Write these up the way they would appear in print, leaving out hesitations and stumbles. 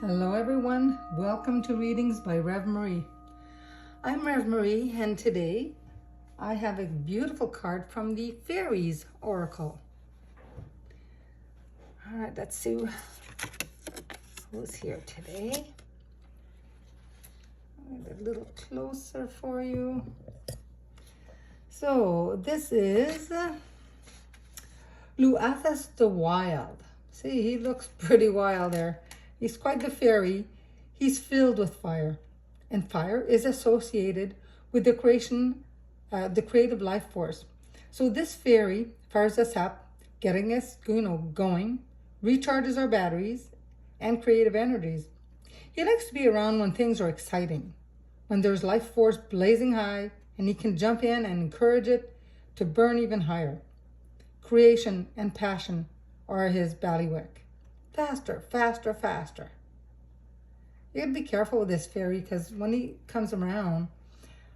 Hello everyone, welcome to Readings by Rev Marie. I'm Rev Marie and today I have a beautiful card from the Faeries Oracle. Alright, let's see who's here today. I'll get a little closer for you. So this is Luathas the Wild. See, he looks pretty wild there. He's quite the fairy. He's filled with fire. And fire is associated with the creative life force. So this fairy fires us up, getting us, going, recharges our batteries and creative energies. He likes to be around when things are exciting, when there's life force blazing high, and he can jump in and encourage it to burn even higher. Creation and passion are his bailiwick. Faster, faster, faster. You gotta be careful with this fairy because when he comes around,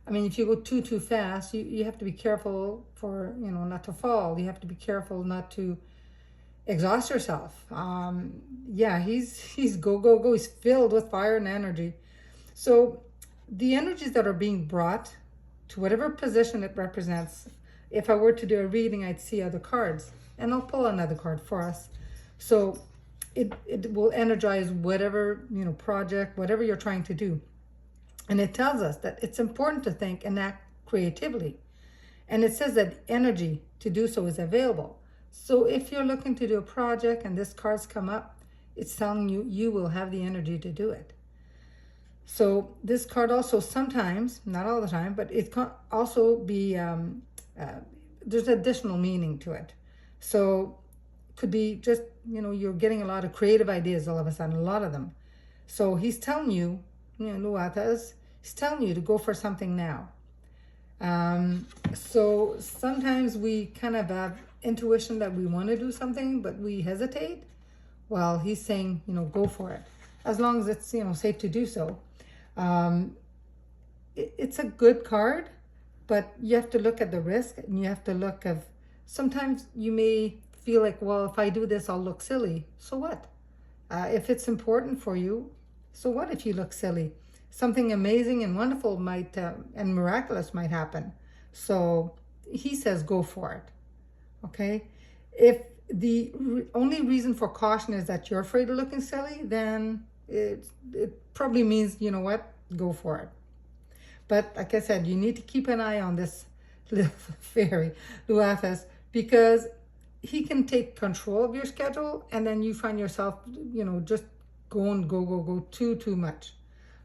I mean, if you go too fast, you have to be careful for, not to fall. You have to be careful not to exhaust yourself. Yeah, he's go. He's filled with fire and energy. So the energies that are being brought to whatever position it represents, if I were to do a reading, I'd see other cards. And I'll pull another card for us. So it will energize whatever, project, whatever you're trying to do. And it tells us that it's important to think and act creatively. And it says that energy to do so is available. So if you're looking to do a project and this card's come up, it's telling you you will have the energy to do it. So this card also sometimes, not all the time, but it can also be, there's additional meaning to it. So could be just, you're getting a lot of creative ideas all of a sudden, a lot of them. So he's telling you, Luathas, he's telling you to go for something now. So sometimes we kind of have intuition that we want to do something, but we hesitate. Well, he's saying, go for it. As long as it's, safe to do so. It's a good card, but you have to look at the risk and you have to look of, sometimes you may feel like, well, if I do this, I'll look silly. So what? If it's important for you, so what if you look silly? Something amazing and wonderful might, and miraculous might happen. So he says, go for it. Okay? If the only reason for caution is that you're afraid of looking silly, then it probably means, go for it. But like I said, you need to keep an eye on this little fairy, Luathas, because he can take control of your schedule and then you find yourself, just going, go too much.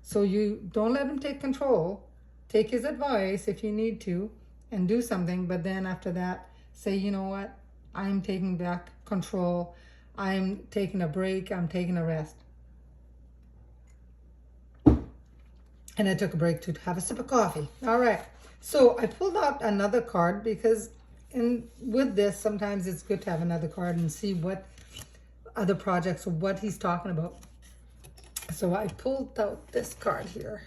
So you don't let him take control. Take his advice if you need to and do something. But then after that, say, you know what? I'm taking back control. I'm taking a break. I'm taking a rest. And I took a break to have a sip of coffee. All right. So I pulled out another card because with this, sometimes it's good to have another card and see what other projects or what he's talking about. So I pulled out this card here.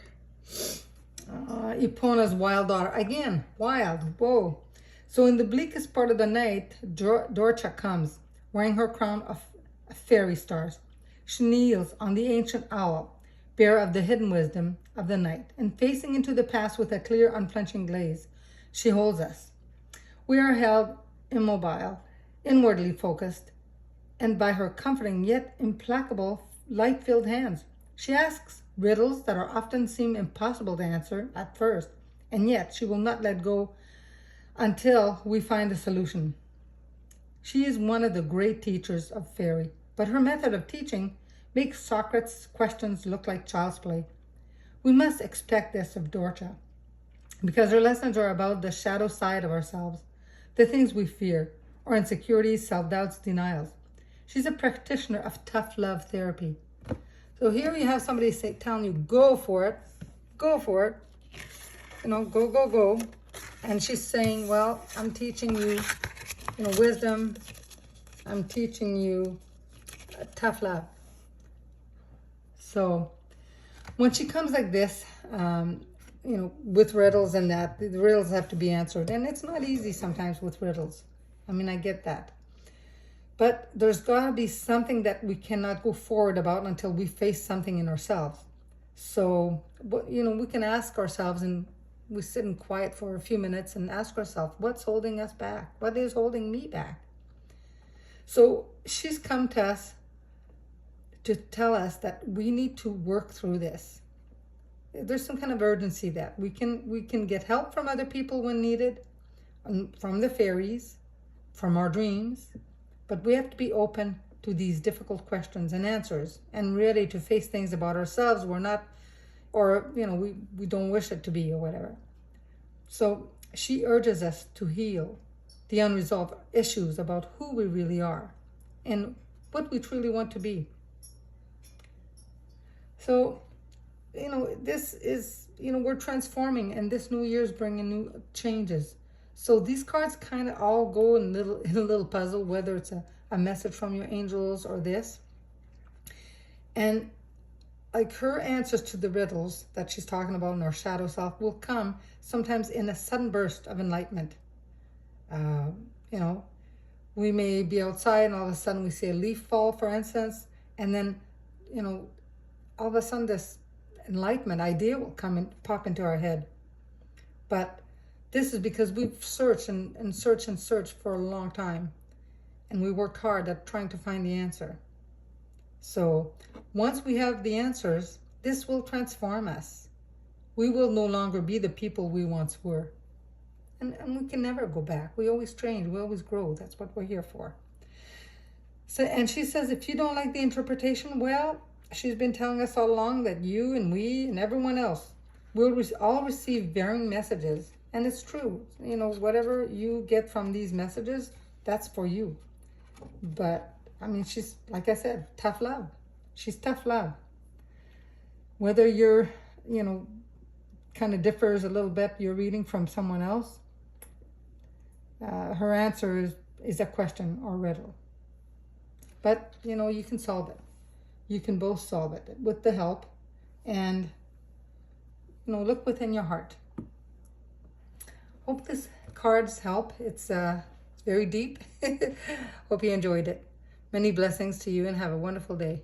Epona's wild daughter. Again, wild. Whoa. So in the bleakest part of the night, Dorcha comes, wearing her crown of fairy stars. She kneels on the ancient owl, bearer of the hidden wisdom of the night, and facing into the past with a clear, unflinching gaze, she holds us. We are held immobile, inwardly focused, and by her comforting yet implacable, light-filled hands. She asks riddles that often seem impossible to answer at first, and yet she will not let go until we find a solution. She is one of the great teachers of fairy, but her method of teaching makes Socrates' questions look like child's play. We must expect this of Dorcha, because her lessons are about the shadow side of ourselves, the things we fear, our insecurities, self-doubts, denials. She's a practitioner of tough love therapy. So here you have somebody telling you, go for it, go. And she's saying, well, I'm teaching you, wisdom. I'm teaching you tough love. So when she comes like this, with riddles and that, the riddles have to be answered. And it's not easy sometimes with riddles. I mean, I get that. But there's got to be something that we cannot go forward about until we face something in ourselves. So, we can ask ourselves, and we sit in quiet for a few minutes and ask ourselves, what's holding us back? What is holding me back? So she's come to us to tell us that we need to work through this. There's some kind of urgency that we can get help from other people when needed, from the fairies, from our dreams, but we have to be open to these difficult questions and answers and ready to face things about ourselves we're not, or we don't wish it to be, or whatever. So she urges us to heal the unresolved issues about who we really are and what we truly want to be. So, this is, we're transforming, and this new year's bringing new changes. So these cards kind of all go in a little puzzle, whether it's a message from your angels or this. And like her answers to the riddles that she's talking about in our shadow self will come sometimes in a sudden burst of enlightenment. We may be outside and all of a sudden we see a leaf fall, for instance, and then, all of a sudden this enlightenment idea will come and pop into our head. But this is because we've searched and searched for a long time, and we worked hard at trying to find the answer. So once we have the answers, this will transform us. We will no longer be the people we once were. And we can never go back. We always change, we always grow. That's what we're here for. So, and she says, if you don't like the interpretation, well, she's been telling us all along that you and we and everyone else will all receive varying messages. And it's true. Whatever you get from these messages, that's for you. But, she's, like I said, tough love. She's tough love. Whether you're, kind of differs a little bit, you're reading from someone else, her answer is a question or riddle. But, you can solve it. You can both solve it with the help. And, look within your heart. Hope this cards help. It's very deep. Hope you enjoyed it. Many blessings to you and have a wonderful day.